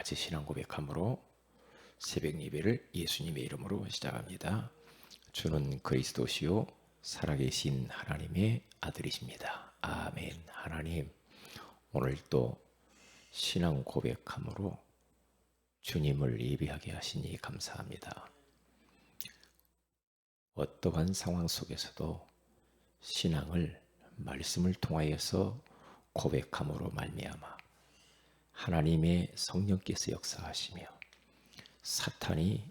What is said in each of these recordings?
같이 신앙 고백함으로 새벽 예배를 예수님의 이름으로 시작합니다. 주는 그리스도시요 살아계신 하나님의 아들이십니다. 아멘. 하나님, 오늘 또 신앙 고백함으로 주님을 예배하게 하시니 감사합니다. 어떠한 상황 속에서도 신앙을 말씀을 통하여서 고백함으로 말미암아 하나님의 성령께서 역사하시며 사탄이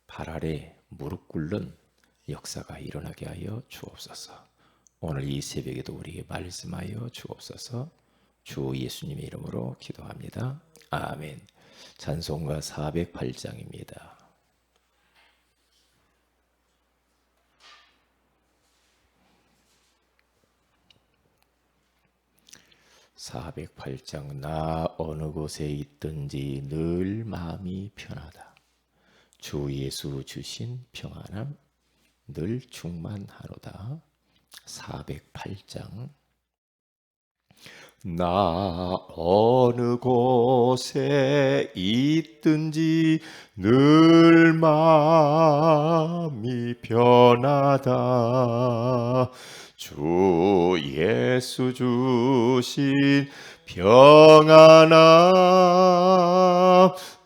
발 아래 무릎 꿇는 역사가 일어나게 하여 주옵소서. 오늘 이 새벽에도 우리에게 말씀하여 주옵소서. 주 예수님의 이름으로 기도합니다. 아멘. 찬송가 408장입니다. 408장. 나 어느 곳에 있든지 늘 마음이 편하다. 주 예수 주신 평안함 늘 충만하로다. 408장. 나 어느 곳에 있든지 늘 마음이 편하다. 주 예수 주신 평안함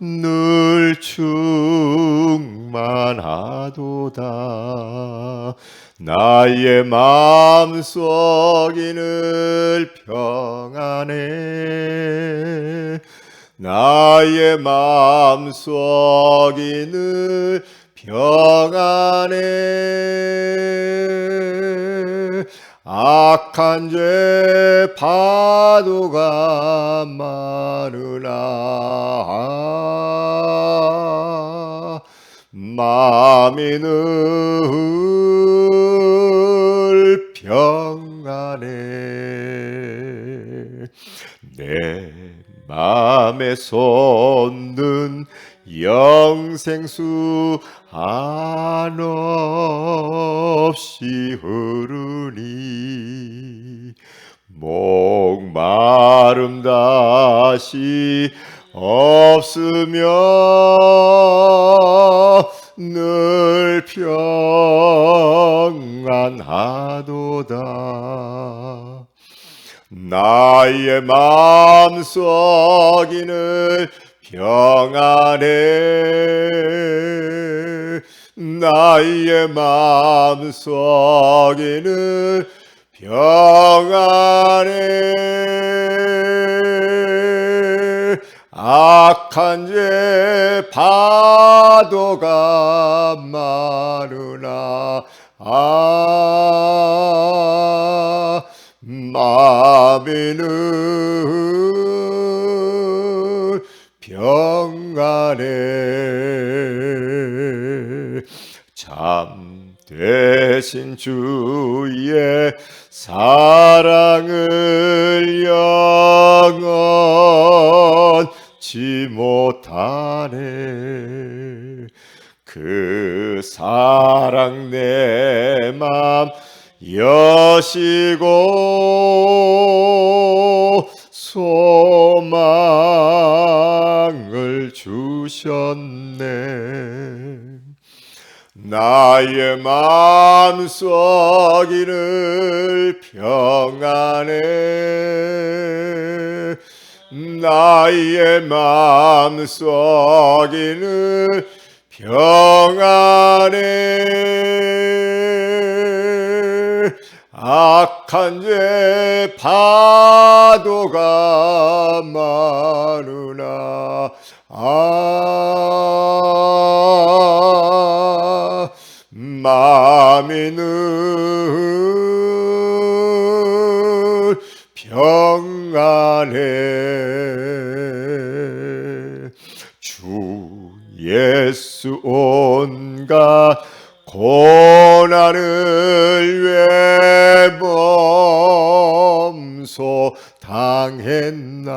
늘 충만하도다. 나의 마음속이 늘 평안해. 나의 마음속이 늘 평안해. 악한 죄 파도가 많으나 마음이 늘 평안해. 내 마음에 솟는 영생수 한없이 흐르니 목마름 다시 없으며 늘 평안하도다. 나의 마음속이 늘 평안해. 나의 마음속이 늘 평안해. 악한 죄 파도가 많으나 마음이 늘 평안해. 참되신 주의 사랑을 영원치 못하네. 그 사랑 내 맘 여시고 소망을 주셨네. 나의 마음속이 늘 평안해. 나의 마음속이 늘 평안해. 악한 죄 파도가 많으나 마음이 늘 평안해. 주 예수 온갖 고난을 왜 범소 당했나.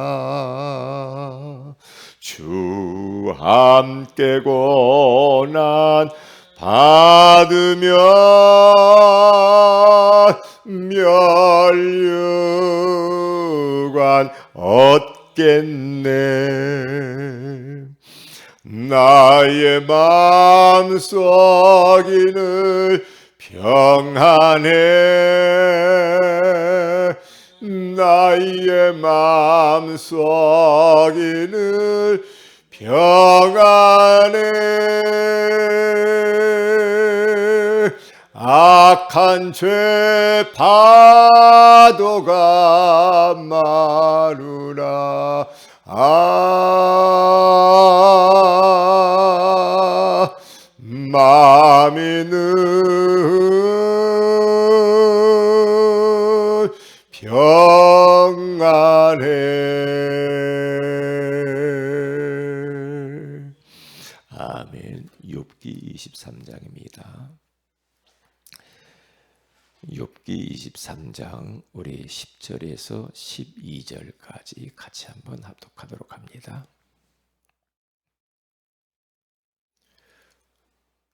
주 함께 고난 받으면 멸류관 얻겠네. 나의 마음속이 늘 평안해. 나의 마음속이 늘 평안해. 악한 죄 파도가 많으나 마음이 늘 평안해. 아멘. 욥기 23장입니다. 욥기 23장 우리 10절에서 12절까지 같이 한번 합독하도록 합니다.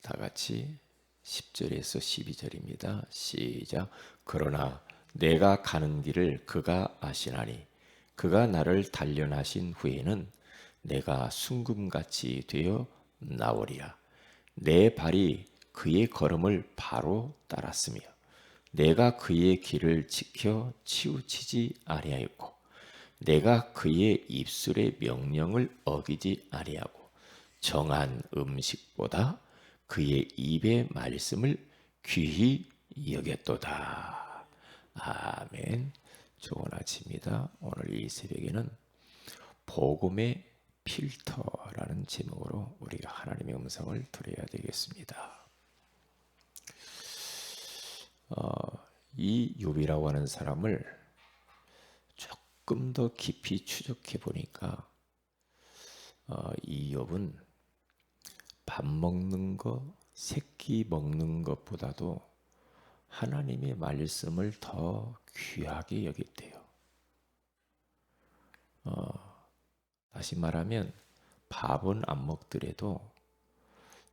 다 같이 10절에서 12절입니다. 시작. 그러나 내가 가는 길을 그가 아시나니 그가 나를 단련하신 후에는 내가 순금같이 되어 나오리라. 내 발이 그의 걸음을 바로 따랐으며 내가 그의 길을 지켜 치우치지 아니하였고 내가 그의 입술의 명령을 어기지 아니하고 정한 음식보다 그의 입의 말씀을 귀히 여겼도다. 아멘. 좋은 아침입니다. 오늘 이 새벽에는 복음의 필터라는 제목으로 우리가 하나님의 음성을 들어야 되겠습니다. 이 욥이라고 하는 사람을 조금 더 깊이 추적해 보니까 이 욥은 밥 먹는 것, 새끼 먹는 것보다도 하나님의 말씀을 더 귀하게 여겼대요. 다시 말하면 밥은 안 먹더라도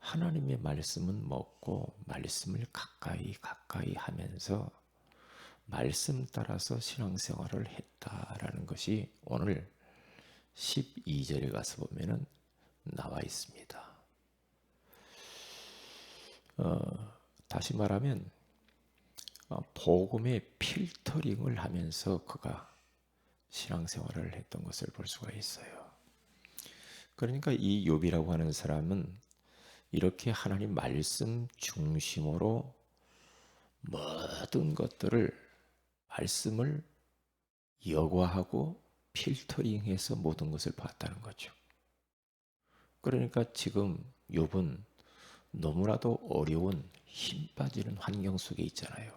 하나님의 말씀은 먹고 말씀을 가까이 하면서 말씀 따라서 신앙생활을 했다라는 것이 오늘 12절에 가서 보면은 나와 있습니다. 다시 말하면 복음의 필터링을 하면서 그가 신앙생활을 했던 것을 볼 수가 있어요. 그러니까 이 욥이라고 하는 사람은 이렇게 하나님 말씀 중심으로 모든 것들을 말씀을 여과하고 필터링해서 모든 것을 봤다는 거죠. 그러니까 지금 욥은 너무나도 어려운 힘 빠지는 환경 속에 있잖아요.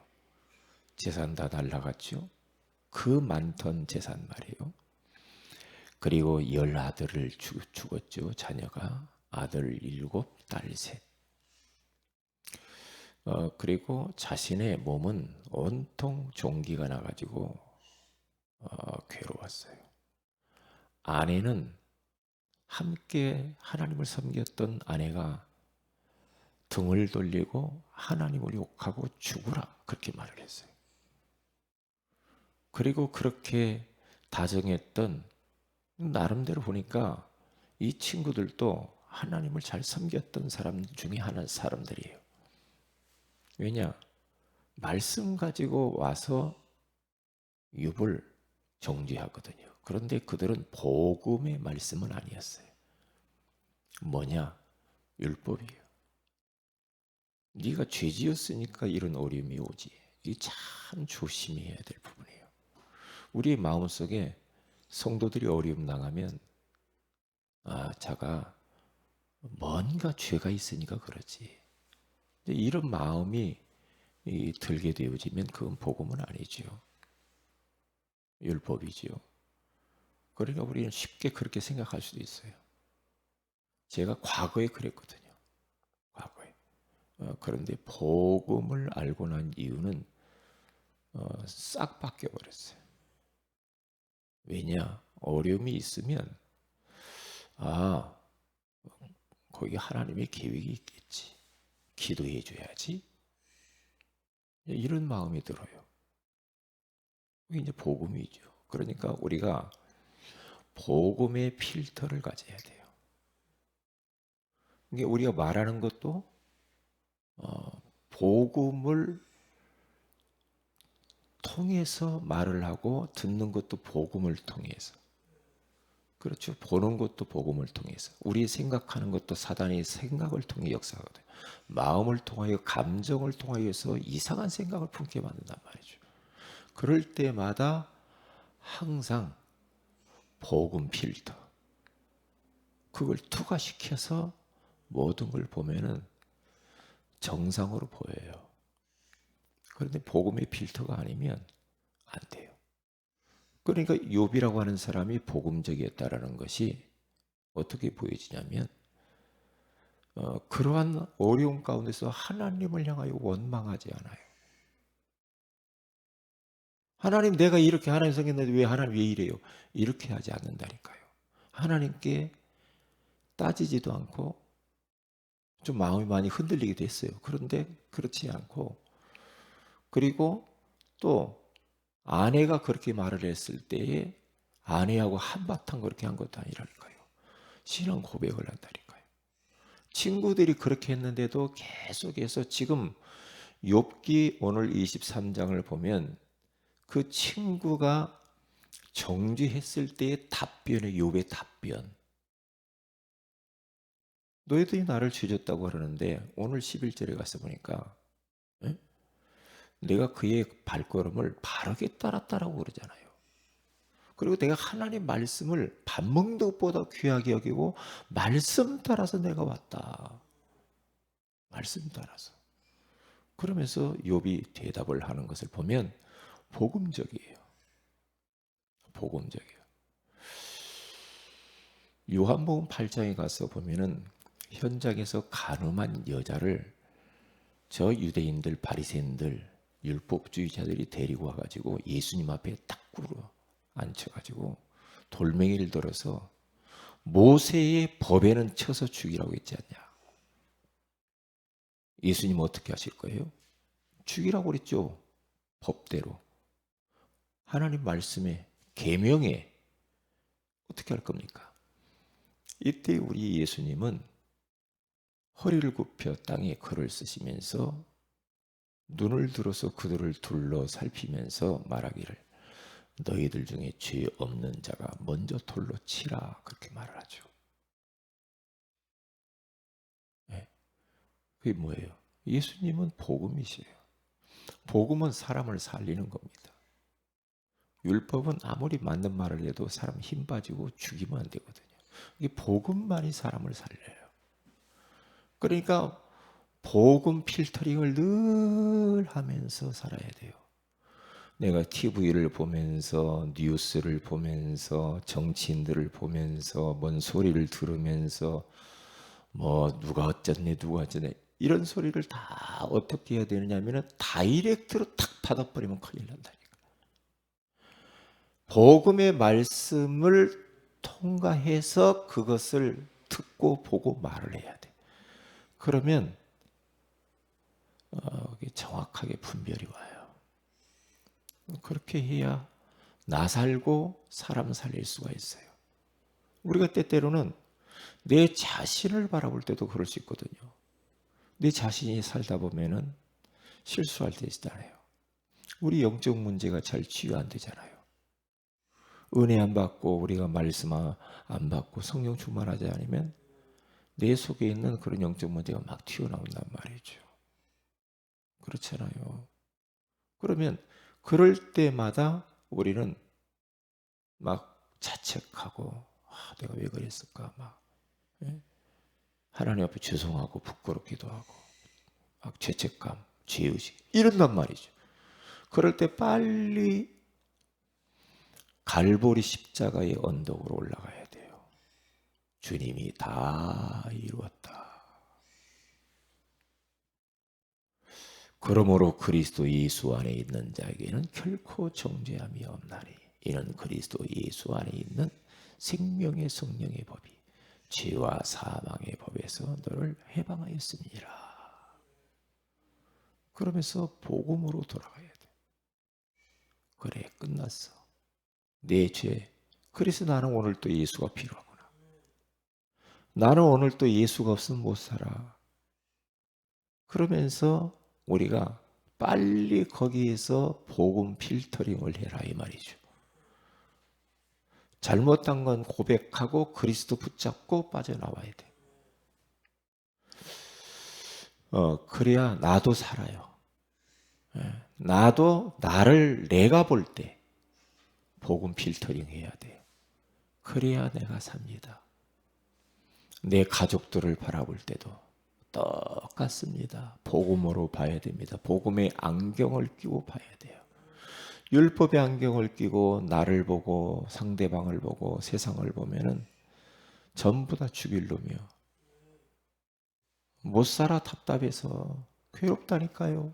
재산 다 날라갔죠. 그 많던 재산 말이에요. 그리고 10아들을 죽었죠. 자녀가 아들 7, 딸 3. 그리고 자신의 몸은 온통 종기가 나가지고 괴로웠어요. 아내는 함께 하나님을 섬겼던 아내가 등을 돌리고 하나님을 욕하고 죽으라 그렇게 말을 했어요. 그리고 그렇게 다정했던 나름대로 보니까 이 친구들도 하나님을 잘 섬겼던 사람 중에 하나 사람들이에요. 왜냐? 말씀 가지고 와서 욥을 정죄하거든요. 그런데 그들은 복음의 말씀은 아니었어요. 뭐냐? 율법이에요. 네가 죄지었으니까 이런 어려움이 오지. 이게 참 조심해야 될 부분이에요. 우리의 마음속에 성도들이 어려움 당하면 자가 뭔가 죄가 있으니까 그러지. 이런 마음이 들게 되어지면 그건 복음은 아니죠. 율법이죠. 그러니까 우리는 쉽게 그렇게 생각할 수도 있어요. 제가 과거에 그랬거든요. 과거에. 그런데 복음을 알고 난 이유는 싹 바뀌어 버렸어요. 왜냐? 어려움이 있으면 거기 하나님의 계획이 있겠지. 기도해 줘야지. 이런 마음이 들어요. 이게 이제 복음이죠. 그러니까 우리가 복음의 필터를 가져야 돼요. 이게 우리가 말하는 것도 복음을 통해서 말을 하고 듣는 것도 복음을 통해서. 그렇죠. 보는 것도 복음을 통해서. 우리 생각하는 것도 사단의 생각을 통해 역사하거든요. 마음을 통하여 감정을 통하여서 이상한 생각을 품게 만든단 말이죠. 그럴 때마다 항상 복음 필터 그걸 투과시켜서 모든 걸 보면은 정상으로 보여요. 그런데 복음의 필터가 아니면 안 돼요. 그러니까 욥이라고 하는 사람이 복음적이었다라는 것이 어떻게 보여지냐면 그러한 어려움 가운데서 하나님을 향하여 원망하지 않아요. 하나님 내가 이렇게 하나님 생겼는데 왜 하나님 왜 이래요? 이렇게 하지 않는다니까요. 하나님께 따지지도 않고 좀 마음이 많이 흔들리기도 했어요. 그런데 그렇지 않고 그리고 또 아내가 그렇게 말을 했을 때에 아내하고 한바탕 그렇게 한 것도 아니랄까요. 신앙 고백을 한다니까요. 친구들이 그렇게 했는데도 계속해서 지금 욥기 오늘 23장을 보면 그 친구가 정죄했을 때의 답변에 욥의 답변. 너희들이 나를 죄졌다고 그러는데 오늘 11절에 가서 보니까 에? 내가 그의 발걸음을 바르게 따랐다라고 그러잖아요. 그리고 내가 하나님 말씀을 밥 먹는 것보다 귀하게 여기고 말씀 따라서 내가 왔다. 말씀 따라서. 그러면서 욥이 대답을 하는 것을 보면 복음적이에요. 복음적이에요. 요한복음 8장에 가서 보면은 현장에서 간음한 여자를 저 유대인들, 바리새인들, 율법주의자들이 데리고 와가지고 예수님 앞에 딱 꿇어 앉혀가지고 돌멩이를 들어서 모세의 법에는 쳐서 죽이라고 했지 않냐. 예수님 어떻게 하실 거예요? 죽이라고 그랬죠. 법대로. 하나님 말씀에 계명에 어떻게 할 겁니까? 이때 우리 예수님은 허리를 굽혀 땅에 글을 쓰시면서 눈을 들어서 그들을 둘러 살피면서 말하기를 너희들 중에 죄 없는 자가 먼저 돌로 치라 그렇게 말을 하죠. 네. 그게 뭐예요? 예수님은 복음이세요. 복음은 사람을 살리는 겁니다. 율법은 아무리 맞는 말을 해도 사람 힘 빠지고 죽이면 안 되거든요. 이게 복음만이 사람을 살려요. 그러니까 복음 필터링을 늘 하면서 살아야 돼요. 내가 TV를 보면서 뉴스를 보면서 정치인들을 보면서 뭔 소리를 들으면서 뭐 누가 어쩌네 누가 어쩌네 이런 소리를 다 어떻게 해야 되느냐 하면 다이렉트로 탁 받아버리면 큰일 난다니까. 복음의 말씀을 통과해서 그것을 듣고 보고 말을 해야 돼. 그러면 정확하게 분별이 와요. 그렇게 해야 나 살고 사람 살릴 수가 있어요. 우리가 때때로는 내 자신을 바라볼 때도 그럴 수 있거든요. 내 자신이 살다 보면은 실수할 때 있잖아요. 우리 영적 문제가 잘 치유 안 되잖아요. 은혜 안 받고 우리가 말씀 안 받고 성령 충만하지 않으면 내 속에 있는 그런 영적 문제가 막 튀어나온단 말이죠. 그렇잖아요. 그러면 그럴 때마다 우리는 막 자책하고 내가 왜 그랬을까 막 예? 하나님 앞에 죄송하고 부끄럽기도 하고 막 죄책감, 죄의식 이런단 말이죠. 그럴 때 빨리 갈보리 십자가의 언덕으로 올라가야 돼요. 주님이 다 이루었다. 그러므로 그리스도 예수 안에 있는 자에게는 결코 정죄함이 없나니 이는 그리스도 예수 안에 있는 생명의 성령의 법이 죄와 사망의 법에서 너를 해방하였습니다. 그러면서 복음으로 돌아가야 돼. 그래 끝났어. 내 죄. 그래서 나는 오늘 또 예수가 필요하구나. 나는 오늘 또 예수가 없으면 못 살아. 그러면서 우리가 빨리 거기에서 복음 필터링을 해라 이 말이죠. 잘못한 건 고백하고 그리스도 붙잡고 빠져나와야 돼. 그래야 나도 살아요. 나도 나를 내가 볼 때 복음 필터링 해야 돼요. 그래야 내가 삽니다. 내 가족들을 바라볼 때도 똑같습니다. 복음으로 봐야 됩니다. 복음의 안경을 끼고 봐야 돼요. 율법의 안경을 끼고 나를 보고 상대방을 보고 세상을 보면은 전부 다 죽일 놈이요. 못 살아 답답해서 괴롭다니까요.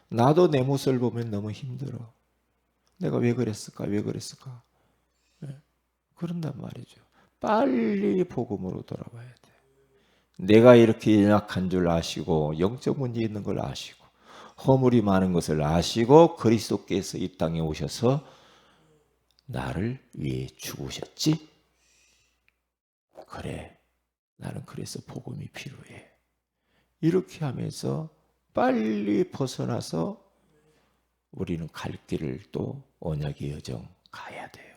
나도 내 모습을 보면 너무 힘들어. 내가 왜 그랬을까? 왜 그랬을까? 그런단 말이죠. 빨리 복음으로 돌아와야 돼. 내가 이렇게 연약한 줄 아시고 영적 문제 있는 걸 아시고 허물이 많은 것을 아시고 그리스도께서 이 땅에 오셔서 나를 위해 죽으셨지? 그래, 나는 그래서 복음이 필요해. 이렇게 하면서 빨리 벗어나서 우리는 갈 길을 또 언약의 여정 가야 돼요.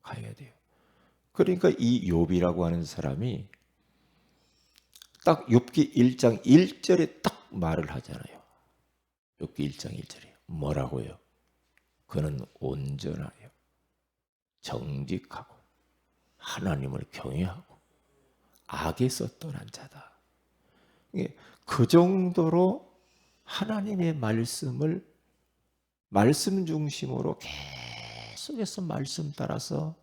가야 돼요. 그러니까 이 욥이라고 하는 사람이 딱 욥기 1장 1절에 딱 말을 하잖아요. 욥기 1장 1절에 뭐라고요? 그는 온전하여 정직하고 하나님을 경외하고 악에서 떠난 자다. 그 정도로 하나님의 말씀을 말씀 중심으로 계속해서 말씀 따라서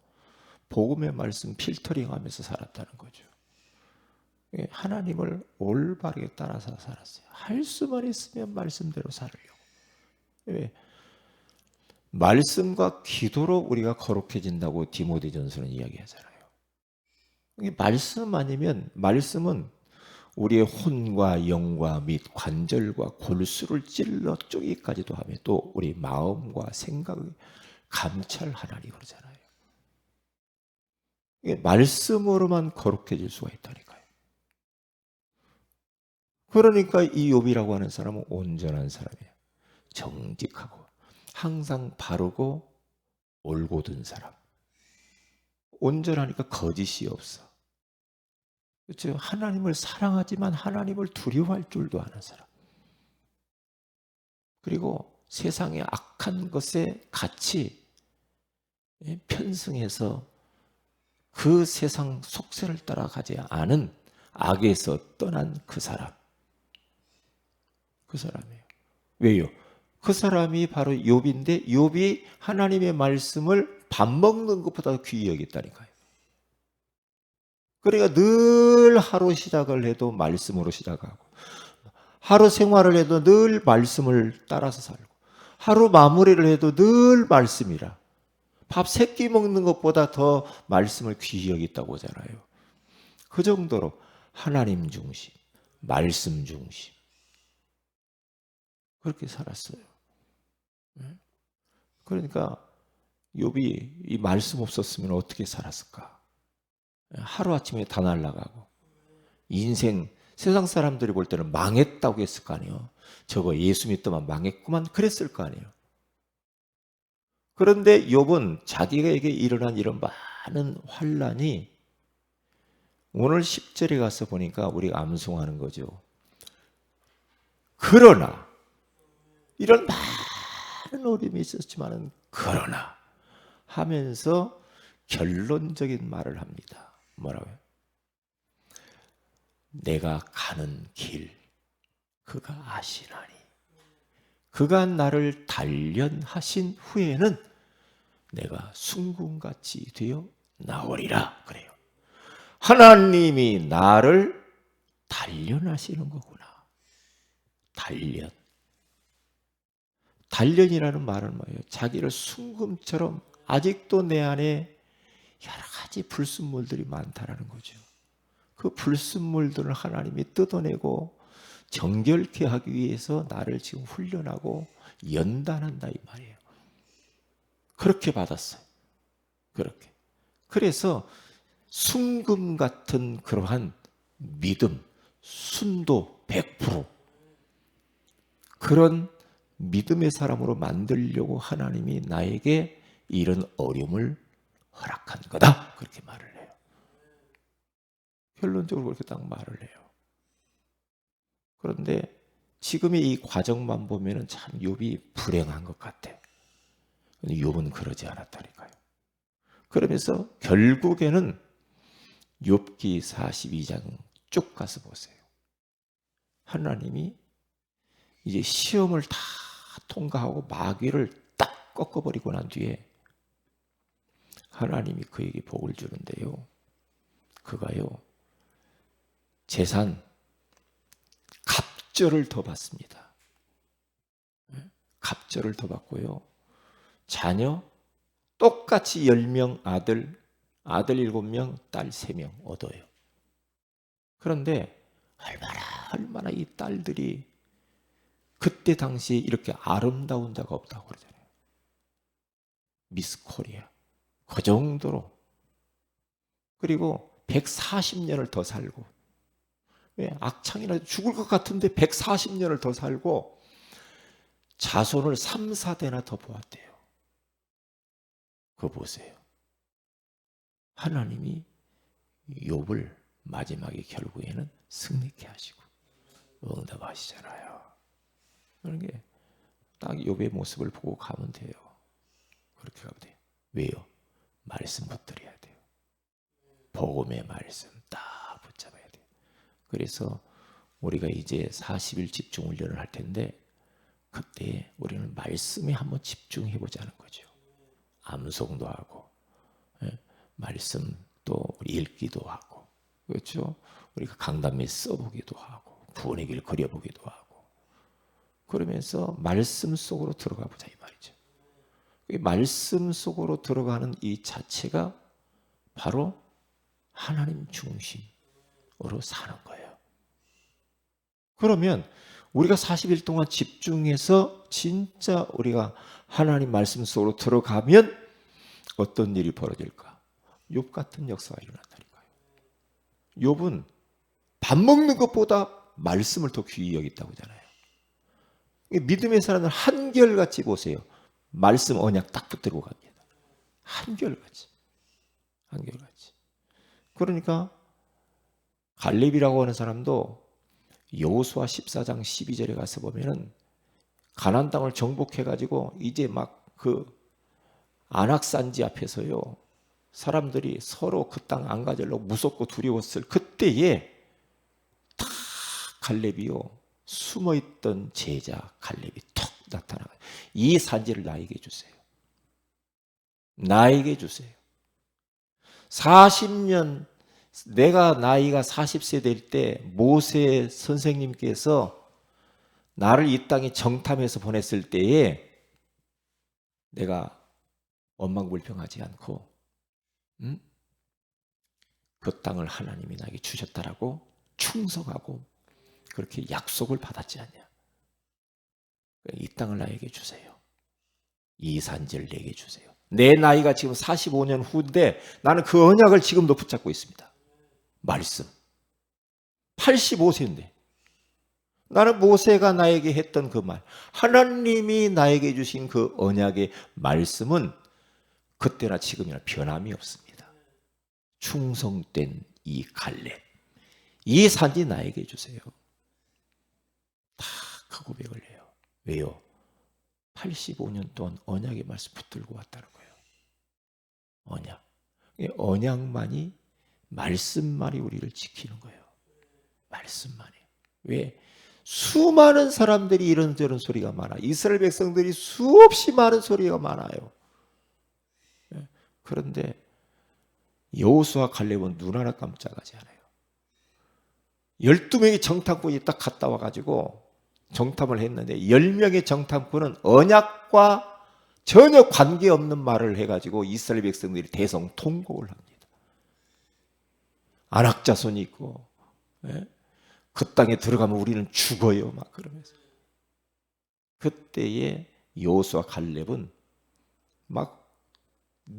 복음의 말씀 필터링하면서 살았다는 거죠. 하나님을 올바르게 따라서 살았어요. 할 수만 있으면 말씀대로 살으려고. 말씀과 기도로 우리가 거룩해진다고 디모데전서는 이야기하잖아요. 말씀 아니면 말씀은 우리의 혼과 영과 및 관절과 골수를 찔러 쪼개기까지도 하며 또 우리 마음과 생각을 감찰하나니 그러잖아요. 말씀으로만 거룩해질 수가 있다니까요. 그러니까 이 욥이라고 하는 사람은 온전한 사람이에요. 정직하고 항상 바르고 올곧은 사람. 온전하니까 거짓이 없어. 그렇죠? 하나님을 사랑하지만 하나님을 두려워할 줄도 아는 사람. 그리고 세상의 악한 것에 같이 편승해서 그 세상 속세를 따라가지 않은 악에서 떠난 그 사람. 그 사람이에요. 왜요? 그 사람이 바로 욥인데 욥이 하나님의 말씀을 밥 먹는 것보다 귀히 여겼다니까요. 그러니까 늘 하루 시작을 해도 말씀으로 시작하고 하루 생활을 해도 늘 말씀을 따라서 살고 하루 마무리를 해도 늘 말씀이라. 밥 3끼 먹는 것보다 더 말씀을 귀히 여겼다고 하잖아요. 그 정도로 하나님 중심, 말씀 중심 그렇게 살았어요. 그러니까 욥이 이 말씀 없었으면 어떻게 살았을까? 하루아침에 다 날아가고 인생 세상 사람들이 볼 때는 망했다고 했을 거 아니에요. 저거 예수 믿더만 망했구만 그랬을 거 아니에요. 그런데 욥은 자기에게 일어난 이런 많은 환난이 오늘 10절에 가서 보니까 우리가 암송하는 거죠. 그러나 이런 많은 어려움이 있었지만은 그러나 하면서 결론적인 말을 합니다. 뭐라고요? 내가 가는 길 그가 아시나니 그가 나를 단련하신 후에는 내가 순금같이 되어 나오리라 그래요. 하나님이 나를 단련하시는 거구나. 단련. 단련이라는 말은 뭐예요? 자기를 순금처럼 아직도 내 안에 여러 가지 불순물들이 많다라는 거죠. 그 불순물들을 하나님이 뜯어내고 정결케 하기 위해서 나를 지금 훈련하고 연단한다 이 말이에요. 그렇게 받았어요. 그렇게. 그래서 순금 같은 그러한 믿음, 순도 100% 그런 믿음의 사람으로 만들려고 하나님이 나에게 이런 어려움을 허락한 거다. 그렇게 말을 해요. 결론적으로 그렇게 딱 말을 해요. 그런데 지금의 이 과정만 보면은 참 욥이 불행한 것 같아. 근데 욥은 그러지 않았다니까요. 그러면서 결국에는 욥기 42장 쭉 가서 보세요. 하나님이 이제 시험을 다 통과하고 마귀를 딱 꺾어버리고 난 뒤에 하나님이 그에게 복을 주는데요. 그가요, 재산, 갑절을 더 받습니다. 갑절을 더 받고요. 자녀, 똑같이 10명 아들 7명, 딸 3명 얻어요. 그런데 얼마나 이 딸들이 그때 당시에 이렇게 아름다운 데가 없다고 그러잖아요. 미스 코리아. 그 정도로. 그리고 140년을 더 살고, 왜 악창이나 죽을 것 같은데 140년을 더 살고 자손을 3, 4대나 더 보았대요. 그거 보세요. 하나님이 욥을 마지막에 결국에는 승리케 하시고 응답하시잖아요. 그런 게 딱 욥의 모습을 보고 가면 돼요. 그렇게 가면 돼요. 왜요? 말씀 붙들어야 돼요. 복음의 말씀 딱 붙잡아야 돼요. 그래서 우리가 이제 40일 집중 훈련을 할 텐데 그때 우리는 말씀에 한번 집중해 보자는 거죠. 암송도 하고, 말씀 또 우리 읽기도 하고, 그렇죠? 우리가 강단에 써보기도 하고, 구원의 길 그려보기도 하고, 그러면서 말씀 속으로 들어가 보자 이 말이죠. 말씀 속으로 들어가는 이 자체가 바로 하나님 중심으로 사는 거예요. 그러면 우리가 40일 동안 집중해서 진짜 우리가 하나님 말씀 속으로 들어가면 어떤 일이 벌어질까? 욥 같은 역사가 일어난다니까요. 욥은 밥 먹는 것보다 말씀을 더 귀히 여겼다고 하잖아요. 믿음의 사람은 한결같이 보세요. 말씀 언약 딱 붙들고 갑니다. 한결같이. 한결같이. 그러니까 갈렙이라고 하는 사람도 여호수아 14장 12절에 가서 보면은 가나안 땅을 정복해 가지고 이제 막 그 안악산지 앞에서요. 사람들이 서로 그 땅 안 가지려고 무섭고 두려웠을 그때에 탁 갈렙이요. 숨어있던 제자 갈렙이 툭 나타나요. 이 산지를 나에게 주세요. 나에게 주세요. 40년 내가 나이가 40세 될 때 모세 선생님께서 나를 이 땅에 정탐해서 보냈을 때에 내가 원망불평하지 않고 그 땅을 하나님이 나에게 주셨다라고 충성하고 그렇게 약속을 받았지 않냐. 이 땅을 나에게 주세요. 이 산지를 내게 주세요. 내 나이가 지금 45년 후인데 나는 그 언약을 지금도 붙잡고 있습니다. 말씀. 85세인데 나는 모세가 나에게 했던 그 말, 하나님이 나에게 주신 그 언약의 말씀은 그때나 지금이나 변함이 없습니다. 충성된 이 갈렙, 이 산지 나에게 주세요. 다 그 고백을 해요. 왜요? 85년 동안 언약의 말씀 붙들고 왔다는 거예요. 언약. 언약만이, 말씀만이 우리를 지키는 거예요. 말씀만이. 왜? 수많은 사람들이 이런저런 소리가 많아요. 이스라엘 백성들이 수없이 많은 소리가 많아요. 그런데 여호수아 갈렙은 눈 하나 깜짝하지 않아요. 12명의 정탐꾼이 딱 갔다 와가지고 정탐을 했는데 10명의 정탐꾼은 언약과 전혀 관계없는 말을 해가지고 이스라엘 백성들이 대성통곡을 합니다. 안악자손이 있고 그 땅에 들어가면 우리는 죽어요 막 그러면서 그때에 여호수아 갈렙은 막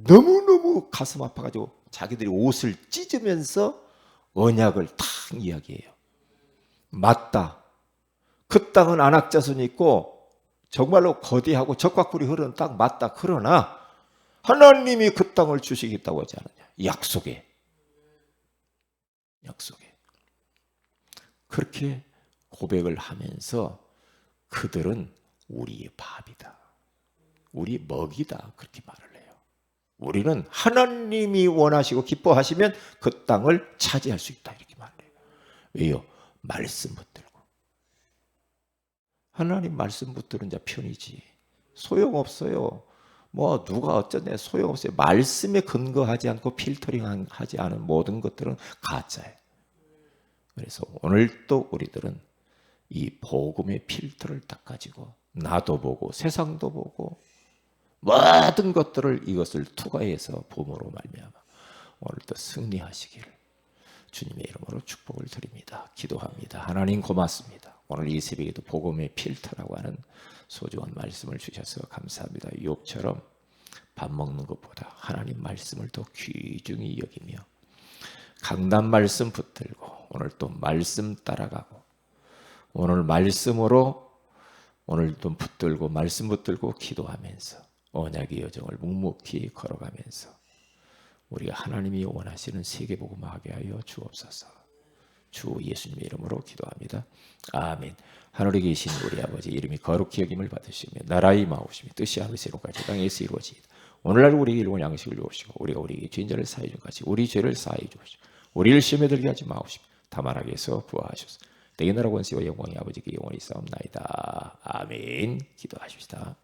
너무너무 가슴 아파가지고 자기들이 옷을 찢으면서 언약을 탁 이야기해요. 맞다. 그 땅은 아낙 자손이 있고 정말로 거대하고 적과꿀이 흐르는 땅 맞다. 그러나 하나님이 그 땅을 주시겠다고 하지 않느냐. 약속에. 그렇게 고백을 하면서 그들은 우리의 밥이다. 우리 먹이다. 그렇게 말을 해요. 우리는 하나님이 원하시고 기뻐하시면 그 땅을 차지할 수 있다. 이렇게 말을 해요. 왜요? 말씀 붙들고. 하나님 말씀 붙드는 자 편이지. 소용없어요. 뭐 누가 어쩌냐 소용없어요. 말씀에 근거하지 않고 필터링하지 않은 모든 것들은 가짜예요. 그래서 오늘 또 우리들은 이 복음의 필터를 딱 가지고 나도 보고 세상도 보고 모든 것들을 이것을 투과해서 봄으로 말미암아 오늘도 승리하시기를 주님의 이름으로 축복을 드립니다. 기도합니다. 하나님 고맙습니다. 오늘 이 새벽에도 복음의 필터라고 하는 소중한 말씀을 주셔서 감사합니다. 욥처럼 밥 먹는 것보다 하나님 말씀을 더 귀중히 여기며 강단 말씀 붙들고 오늘 또 말씀 따라가고 오늘 말씀으로 오늘도 붙들고 말씀 붙들고 기도하면서 언약의 여정을 묵묵히 걸어가면서 우리가 하나님이 원하시는 세계복음화하게 하여 주옵소서. 주 예수님의 이름으로 기도합니다. 아멘. 하늘에 계신 우리 아버지 이름이 거룩히 여김을 받으시며 나라의 마오심이 뜻이 하늘새로까지 땅에서 이루어지이다. 오늘날 우리에게 일용할 양식을 주옵시고 우리가 우리에게 죄인자를 사해 준 같이 우리 죄를 사해 주옵시고 우리를 시험에 들게 하지 마옵시고 다만 악에서 구하옵소서. 내게 나라 권세와 영광이 아버지께 영원히 싸움나이다. 아멘. 기도하십시다.